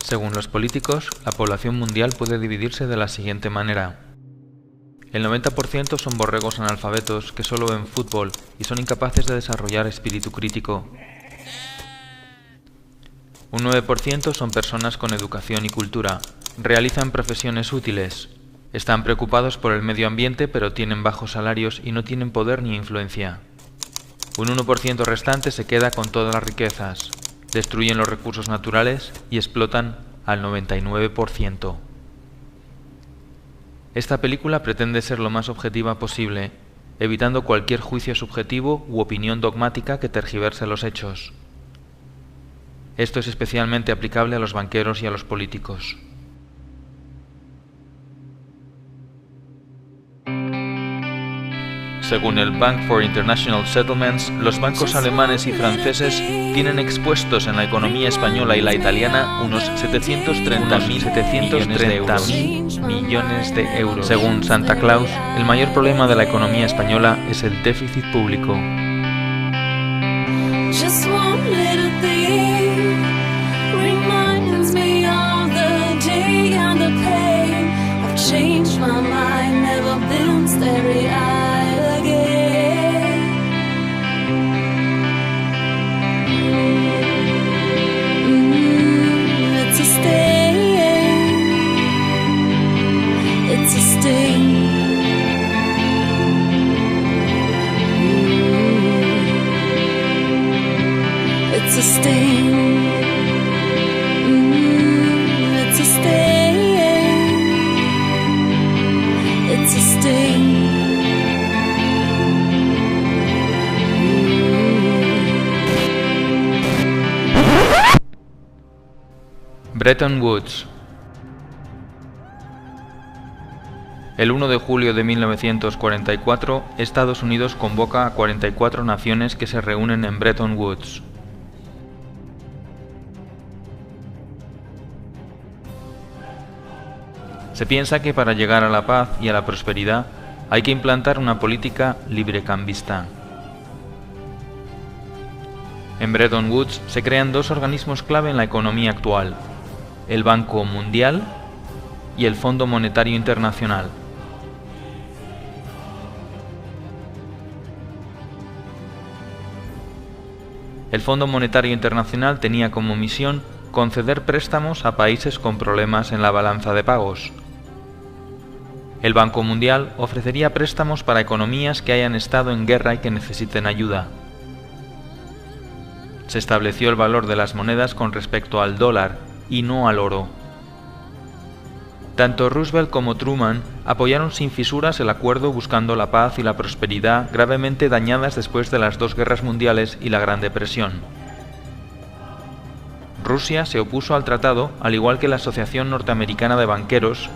Según los políticos, la población mundial puede dividirse de la siguiente manera. El 90% son borregos analfabetos que solo ven fútbol y son incapaces de desarrollar espíritu crítico. Un 9% son personas con educación y cultura, realizan profesiones útiles, están preocupados por el medio ambiente pero tienen bajos salarios y no tienen poder ni influencia. Un 1% restante se queda con todas las riquezas, destruyen los recursos naturales y explotan al 99%. Esta película pretende ser lo más objetiva posible, evitando cualquier juicio subjetivo u opinión dogmática que tergiverse los hechos. Esto es especialmente aplicable a los banqueros y a los políticos. Según el Bank for International Settlements, los bancos alemanes y franceses tienen expuestos en la economía española y la italiana unos 730.000 millones de euros. Según Santa Claus, el mayor problema de la economía española es el déficit público. Bretton Woods. El 1 de julio de 1944, Estados Unidos convoca a 44 naciones que se reúnen en Bretton Woods. Se piensa que para llegar a la paz y a la prosperidad hay que implantar una política librecambista. En Bretton Woods se crean dos organismos clave en la economía actual: el Banco Mundial y el Fondo Monetario Internacional. El Fondo Monetario Internacional tenía como misión conceder préstamos a países con problemas en la balanza de pagos. El Banco Mundial ofrecería préstamos para economías que hayan estado en guerra y que necesiten ayuda. Se estableció el valor de las monedas con respecto al dólar y no al oro. Tanto Roosevelt como Truman apoyaron sin fisuras el acuerdo buscando la paz y la prosperidad gravemente dañadas después de las dos guerras mundiales y la Gran Depresión. Rusia se opuso al tratado, al igual que la Asociación Norteamericana de Banqueros,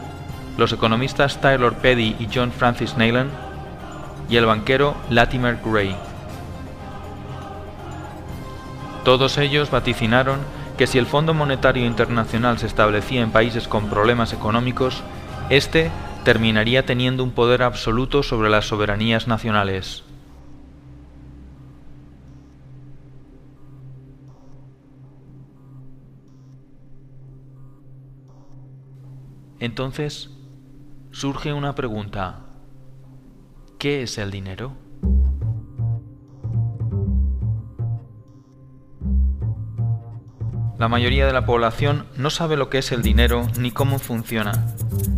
los economistas Taylor Petty y John Francis Neyland y el banquero Latimer Gray. Todos ellos vaticinaron que si el Fondo Monetario Internacional se establecía en países con problemas económicos, éste terminaría teniendo un poder absoluto sobre las soberanías nacionales. Entonces, surge una pregunta: ¿qué es el dinero? La mayoría de la población no sabe lo que es el dinero ni cómo funciona.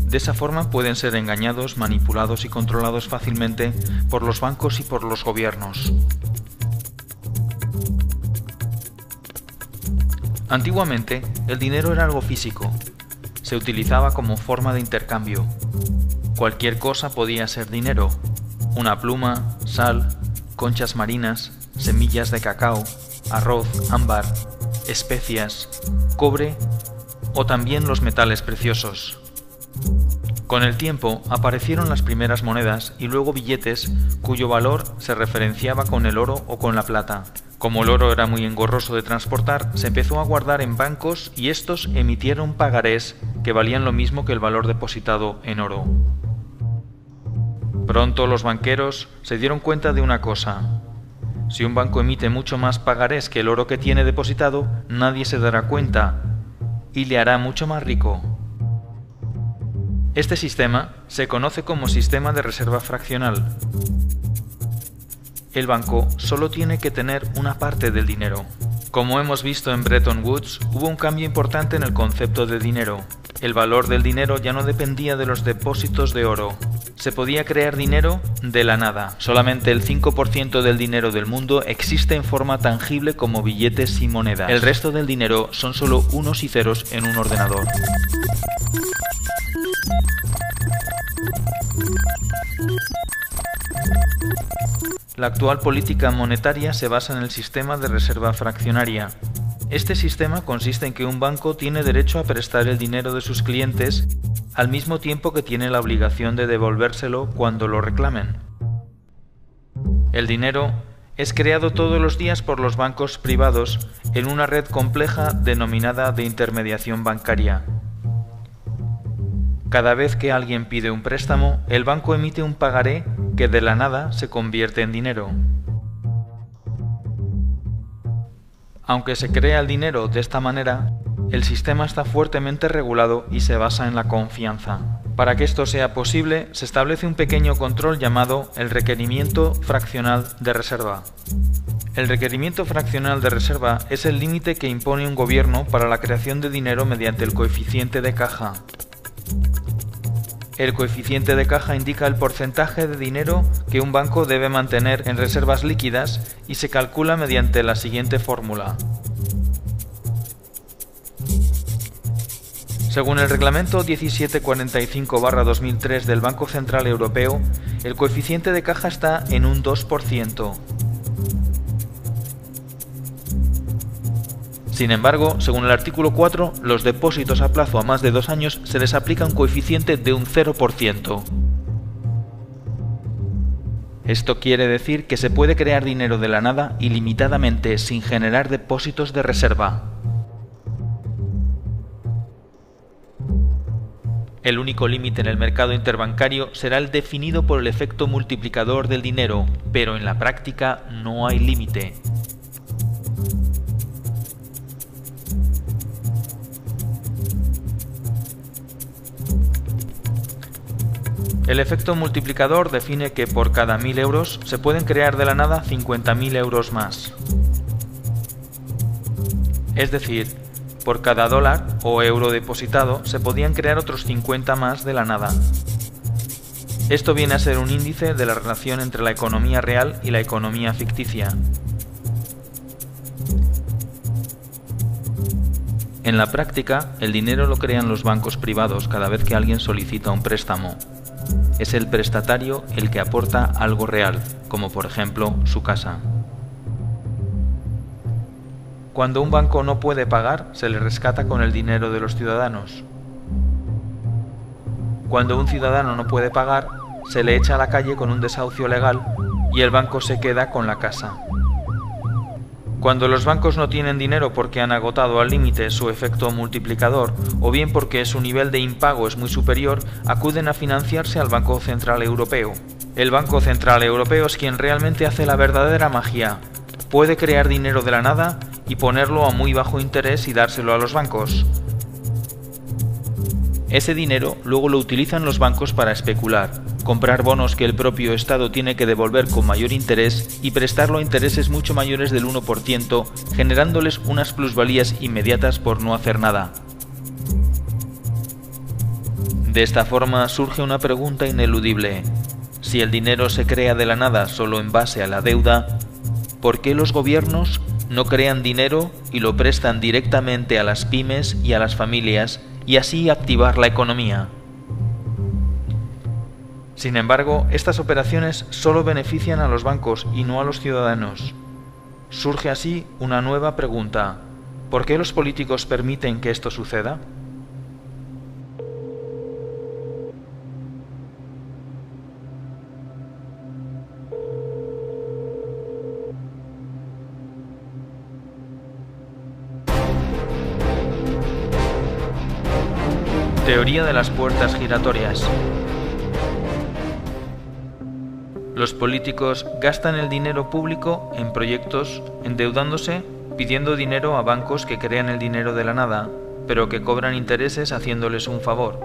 De esa forma pueden ser engañados, manipulados y controlados fácilmente por los bancos y por los gobiernos. Antiguamente, el dinero era algo físico. Se utilizaba como forma de intercambio. Cualquier cosa podía ser dinero: una pluma, sal, conchas marinas, semillas de cacao, arroz, ámbar, especias, cobre o también los metales preciosos. Con el tiempo aparecieron las primeras monedas y luego billetes cuyo valor se referenciaba con el oro o con la plata. Como el oro era muy engorroso de transportar, se empezó a guardar en bancos y estos emitieron pagarés que valían lo mismo que el valor depositado en oro. Pronto los banqueros se dieron cuenta de una cosa: si un banco emite mucho más pagarés que el oro que tiene depositado, nadie se dará cuenta, y le hará mucho más rico. Este sistema se conoce como sistema de reserva fraccional. El banco solo tiene que tener una parte del dinero. Como hemos visto en Bretton Woods, hubo un cambio importante en el concepto de dinero. El valor del dinero ya no dependía de los depósitos de oro. Se podía crear dinero de la nada. Solamente el 5% del dinero del mundo existe en forma tangible como billetes y monedas. El resto del dinero son solo unos y ceros en un ordenador. La actual política monetaria se basa en el sistema de reserva fraccionaria. Este sistema consiste en que un banco tiene derecho a prestar el dinero de sus clientes al mismo tiempo que tiene la obligación de devolvérselo cuando lo reclamen. El dinero es creado todos los días por los bancos privados en una red compleja denominada de intermediación bancaria. Cada vez que alguien pide un préstamo, el banco emite un pagaré que de la nada se convierte en dinero. Aunque se crea el dinero de esta manera, el sistema está fuertemente regulado y se basa en la confianza. Para que esto sea posible, se establece un pequeño control llamado el requerimiento fraccional de reserva. El requerimiento fraccional de reserva es el límite que impone un gobierno para la creación de dinero mediante el coeficiente de caja. El coeficiente de caja indica el porcentaje de dinero que un banco debe mantener en reservas líquidas y se calcula mediante la siguiente fórmula. Según el reglamento 1745/2003 del Banco Central Europeo, el coeficiente de caja está en un 2%. Sin embargo, según el artículo 4, los depósitos a plazo a más de 2 años se les aplica un coeficiente de un 0%. Esto quiere decir que se puede crear dinero de la nada ilimitadamente sin generar depósitos de reserva. El único límite en el mercado interbancario será el definido por el efecto multiplicador del dinero, pero en la práctica no hay límite. El efecto multiplicador define que por cada 1.000 euros se pueden crear de la nada 50.000 euros más. Es decir, por cada dólar o euro depositado se podían crear otros 50 más de la nada. Esto viene a ser un índice de la relación entre la economía real y la economía ficticia. En la práctica, el dinero lo crean los bancos privados cada vez que alguien solicita un préstamo. Es el prestatario el que aporta algo real, como por ejemplo su casa. Cuando un banco no puede pagar, se le rescata con el dinero de los ciudadanos. Cuando un ciudadano no puede pagar, se le echa a la calle con un desahucio legal y el banco se queda con la casa. Cuando los bancos no tienen dinero porque han agotado al límite su efecto multiplicador o bien porque su nivel de impago es muy superior, acuden a financiarse al Banco Central Europeo. El Banco Central Europeo es quien realmente hace la verdadera magia. Puede crear dinero de la nada y ponerlo a muy bajo interés y dárselo a los bancos. Ese dinero luego lo utilizan los bancos para especular, comprar bonos que el propio Estado tiene que devolver con mayor interés y prestarlo a intereses mucho mayores del 1%, generándoles unas plusvalías inmediatas por no hacer nada. De esta forma surge una pregunta ineludible. Si el dinero se crea de la nada solo en base a la deuda, ¿por qué los gobiernos no crean dinero y lo prestan directamente a las pymes y a las familias y así activar la economía? Sin embargo, estas operaciones solo benefician a los bancos y no a los ciudadanos. Surge así una nueva pregunta. ¿Por qué los políticos permiten que esto suceda? Teoría de las puertas giratorias. Los políticos gastan el dinero público en proyectos endeudándose, pidiendo dinero a bancos que crean el dinero de la nada, pero que cobran intereses haciéndoles un favor.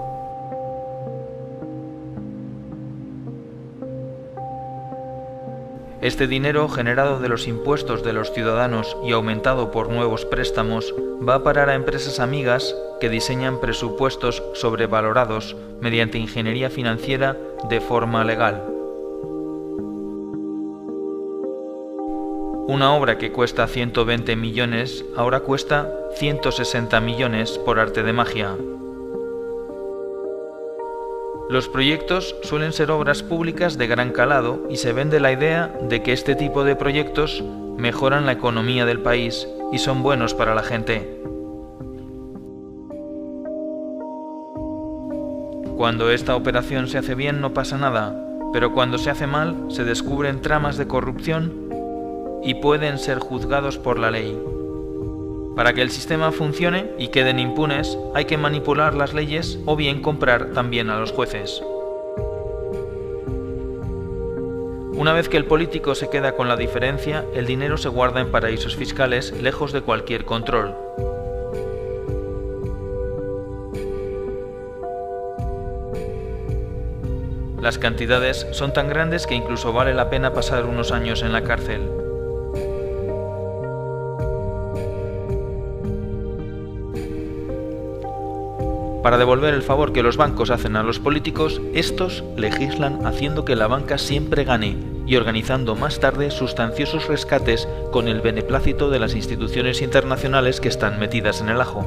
Este dinero generado de los impuestos de los ciudadanos y aumentado por nuevos préstamos va a parar a empresas amigas que diseñan presupuestos sobrevalorados mediante ingeniería financiera de forma legal. Una obra que cuesta 120 millones ahora cuesta 160 millones por arte de magia. Los proyectos suelen ser obras públicas de gran calado y se vende la idea de que este tipo de proyectos mejoran la economía del país y son buenos para la gente. Cuando esta operación se hace bien no pasa nada, pero cuando se hace mal se descubren tramas de corrupción y pueden ser juzgados por la ley. Para que el sistema funcione y queden impunes, hay que manipular las leyes o bien comprar también a los jueces. Una vez que el político se queda con la diferencia, el dinero se guarda en paraísos fiscales lejos de cualquier control. Las cantidades son tan grandes que incluso vale la pena pasar unos años en la cárcel. Para devolver el favor que los bancos hacen a los políticos, estos legislan haciendo que la banca siempre gane y organizando más tarde sustanciosos rescates con el beneplácito de las instituciones internacionales que están metidas en el ajo.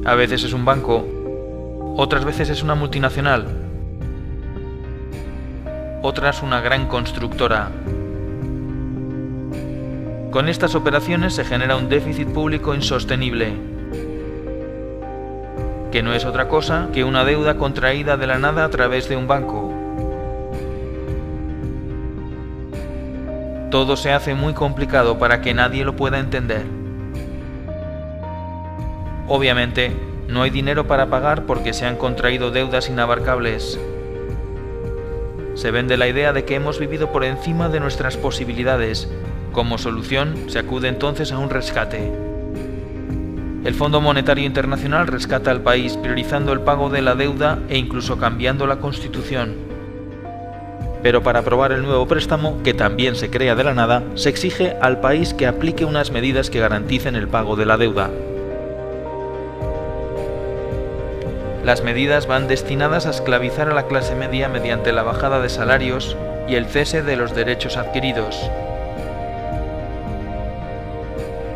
A veces es un banco, otras veces es una multinacional, otras una gran constructora. Con estas operaciones se genera un déficit público insostenible, que no es otra cosa que una deuda contraída de la nada a través de un banco. Todo se hace muy complicado para que nadie lo pueda entender. Obviamente, no hay dinero para pagar porque se han contraído deudas inabarcables. Se vende la idea de que hemos vivido por encima de nuestras posibilidades. Como solución, se acude entonces a un rescate. El Fondo Monetario Internacional rescata al país priorizando el pago de la deuda e incluso cambiando la Constitución. Pero para aprobar el nuevo préstamo, que también se crea de la nada, se exige al país que aplique unas medidas que garanticen el pago de la deuda. Las medidas van destinadas a esclavizar a la clase media mediante la bajada de salarios y el cese de los derechos adquiridos.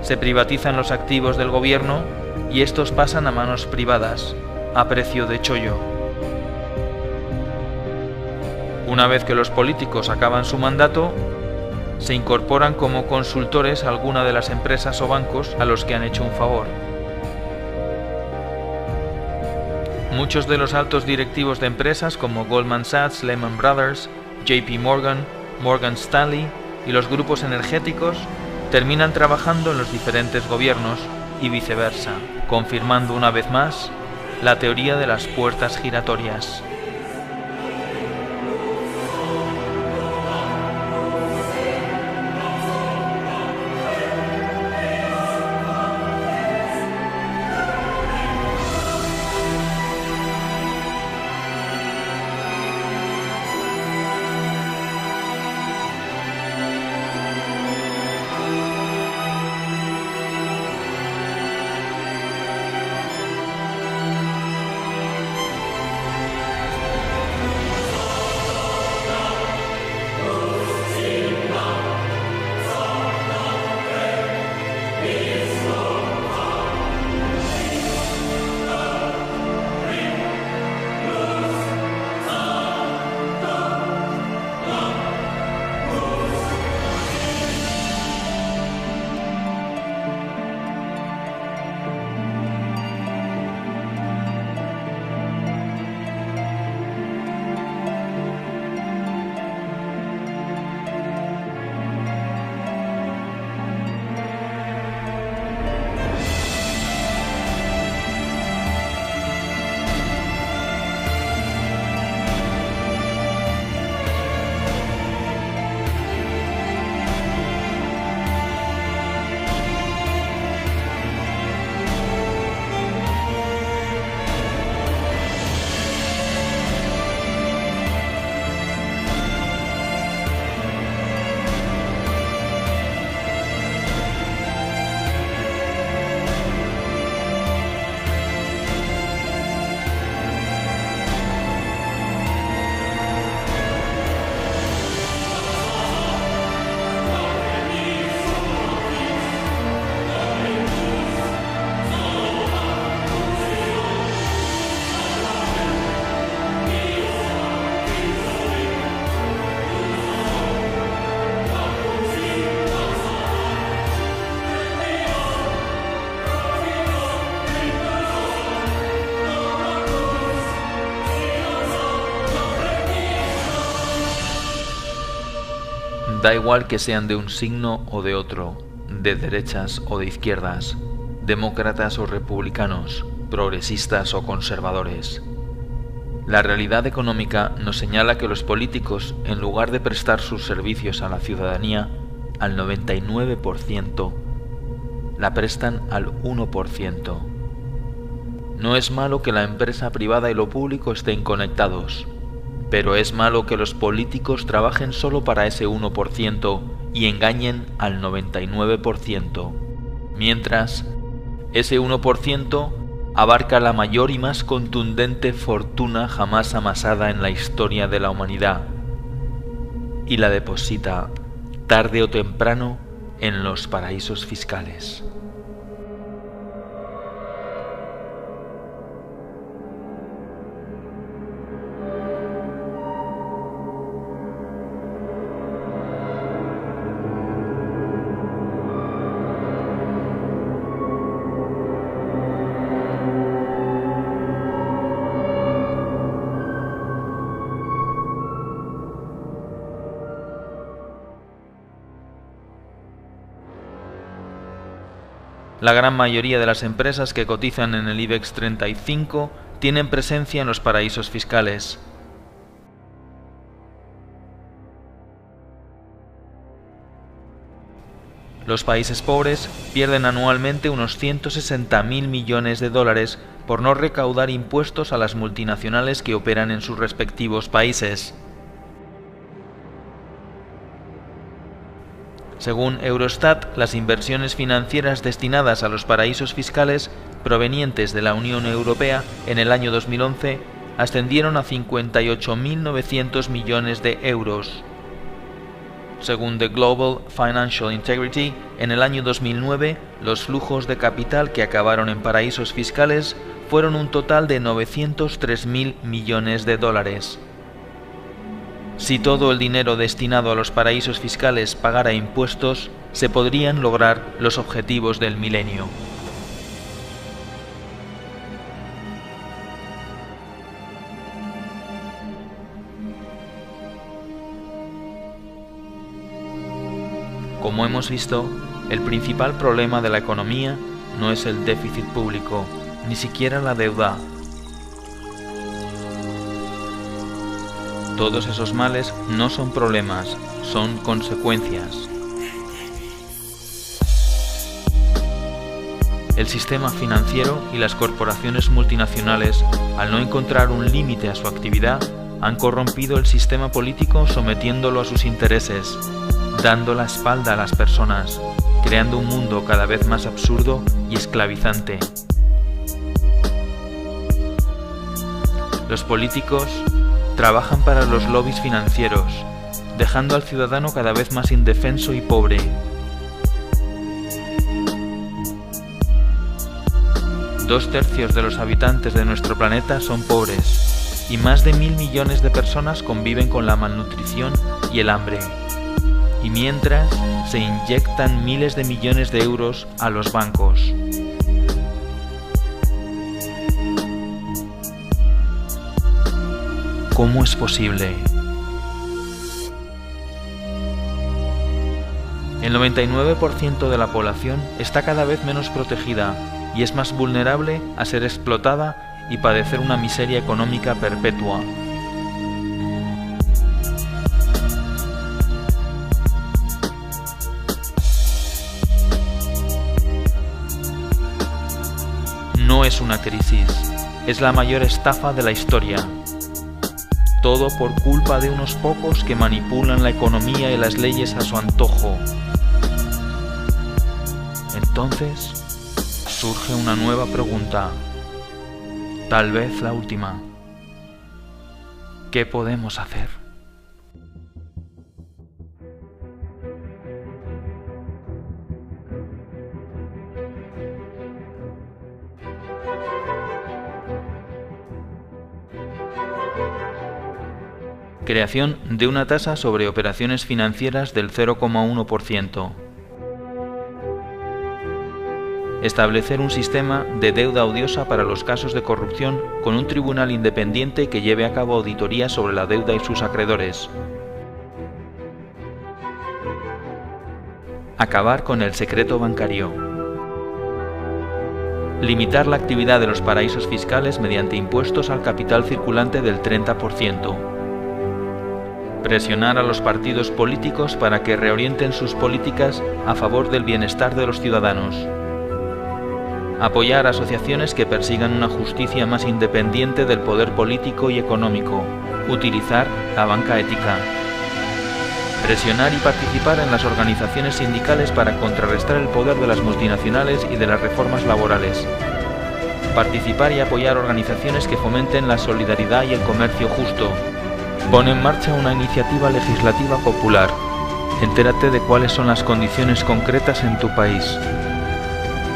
Se privatizan los activos del gobierno y estos pasan a manos privadas, a precio de chollo. Una vez que los políticos acaban su mandato, se incorporan como consultores a alguna de las empresas o bancos a los que han hecho un favor. Muchos de los altos directivos de empresas como Goldman Sachs, Lehman Brothers, JP Morgan, Morgan Stanley y los grupos energéticos terminan trabajando en los diferentes gobiernos y viceversa, confirmando una vez más la teoría de las puertas giratorias. Da igual que sean de un signo o de otro, de derechas o de izquierdas, demócratas o republicanos, progresistas o conservadores. La realidad económica nos señala que los políticos, en lugar de prestar sus servicios a la ciudadanía, al 99%, la prestan al 1%. No es malo que la empresa privada y lo público estén conectados, pero es malo que los políticos trabajen solo para ese 1% y engañen al 99%, mientras ese 1% abarca la mayor y más contundente fortuna jamás amasada en la historia de la humanidad y la deposita, tarde o temprano, en los paraísos fiscales. La gran mayoría de las empresas que cotizan en el IBEX 35 tienen presencia en los paraísos fiscales. Los países pobres pierden anualmente unos 160.000 millones de dólares por no recaudar impuestos a las multinacionales que operan en sus respectivos países. Según Eurostat, las inversiones financieras destinadas a los paraísos fiscales provenientes de la Unión Europea en el año 2011 ascendieron a 58.900 millones de euros. Según The Global Financial Integrity, en el año 2009, los flujos de capital que acabaron en paraísos fiscales fueron un total de 903.000 millones de dólares. Si todo el dinero destinado a los paraísos fiscales pagara impuestos, se podrían lograr los objetivos del milenio. Como hemos visto, el principal problema de la economía no es el déficit público, ni siquiera la deuda. Todos esos males no son problemas, son consecuencias. El sistema financiero y las corporaciones multinacionales, al no encontrar un límite a su actividad, han corrompido el sistema político sometiéndolo a sus intereses, dando la espalda a las personas, creando un mundo cada vez más absurdo y esclavizante. Los políticos trabajan para los lobbies financieros, dejando al ciudadano cada vez más indefenso y pobre. Dos tercios de los habitantes de nuestro planeta son pobres, y más de 1.000 millones de personas conviven con la malnutrición y el hambre. Y mientras, se inyectan miles de millones de euros a los bancos. ¿Cómo es posible? El 99% de la población está cada vez menos protegida y es más vulnerable a ser explotada y padecer una miseria económica perpetua. No es una crisis, es la mayor estafa de la historia. Todo por culpa de unos pocos que manipulan la economía y las leyes a su antojo. Entonces, surge una nueva pregunta, tal vez la última. ¿Qué podemos hacer? Creación de una tasa sobre operaciones financieras del 0,1%. Establecer un sistema de deuda odiosa para los casos de corrupción con un tribunal independiente que lleve a cabo auditorías sobre la deuda y sus acreedores. Acabar con el secreto bancario. Limitar la actividad de los paraísos fiscales mediante impuestos al capital circulante del 30%. Presionar a los partidos políticos para que reorienten sus políticas a favor del bienestar de los ciudadanos. Apoyar asociaciones que persigan una justicia más independiente del poder político y económico. Utilizar la banca ética. Presionar y participar en las organizaciones sindicales para contrarrestar el poder de las multinacionales y de las reformas laborales. Participar y apoyar organizaciones que fomenten la solidaridad y el comercio justo. Pon en marcha una iniciativa legislativa popular. Entérate de cuáles son las condiciones concretas en tu país.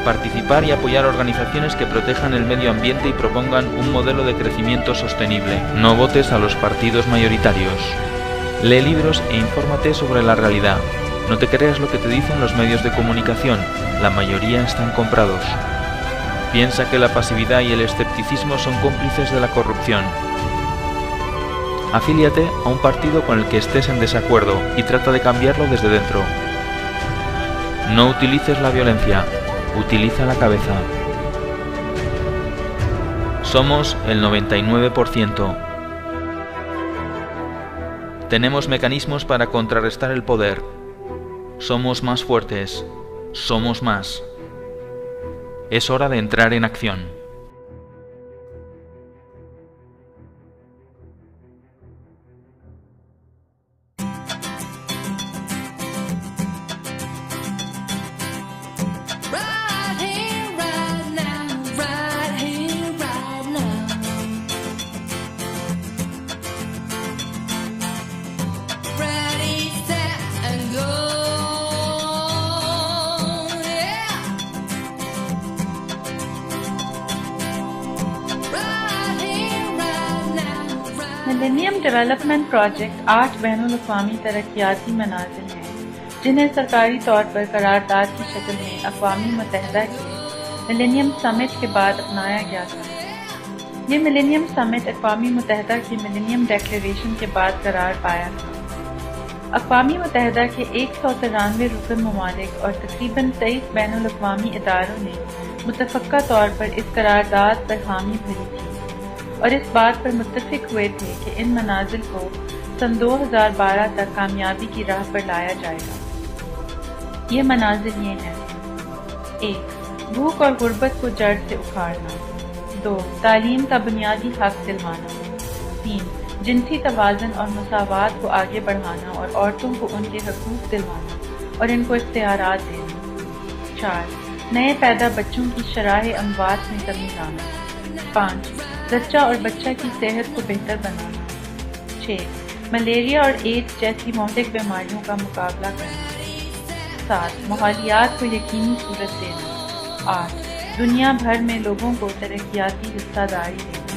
Participar y apoyar organizaciones que protejan el medio ambiente y propongan un modelo de crecimiento sostenible. No votes a los partidos mayoritarios. Lee libros e infórmate sobre la realidad. No te creas lo que te dicen los medios de comunicación, la mayoría están comprados. Piensa que la pasividad y el escepticismo son cómplices de la corrupción. Afíliate a un partido con el que estés en desacuerdo y trata de cambiarlo desde dentro. No utilices la violencia, utiliza la cabeza. Somos el 99%. Tenemos mecanismos para contrarrestar el poder. Somos más fuertes. Somos más. Es hora de entrar en acción. Millennium development project 8 बैनुल-अक़वामी तरक्याती मनाज़िल हैं जिन्हें सरकारी तौर पर करारदाद की शक्ल में अक़वामी मुत्तहिदा के मिलेनियम समिट के बाद अपनाया गया था। ये मिलेनियम समिट अक़वामी मुत्तहिदा की मिलेनियम डिक्लेरेशन के बाद करार पाया था। अक़वामी मुत्तहिदा के 193 रुकन ममालिक और तकरीबन 23 बैनुल-अक़वामी इदारों ने मुतफ़क्का तौर पर इस करारदाद पर हामी भरी थी और इस बात पर मुत्तफ़िक हुए थे कि इन मनाज़िल को सन 2012 तक कामयाबी की राह पर लाया जाएगा। ये मनाज़िल ये हैं: 1. भूख और गुर्बत को जड़ से उखाड़ना। 2. तालीम का बुनियादी हक़ दिलवाना। 3. जिनसी तवाज़ुन और मुसावात को आगे बढ़ाना और औरतों को उनके हकूक़ दिलवाना और इनको इख्तियारात देना। 4. नए पैदा बच्चों की शराह अमवात में कमी लाना। 5. जच्चा और बच्चा की सेहत को बेहतर बनाना। 6. मलेरिया और एड्स जैसी मौलिक बीमारियों का मुकाबला करना। 7. माहौलियात को यकीनी सूरत देना। 8. दुनिया भर में लोगों को तरक्याती हिस्सादारी देना।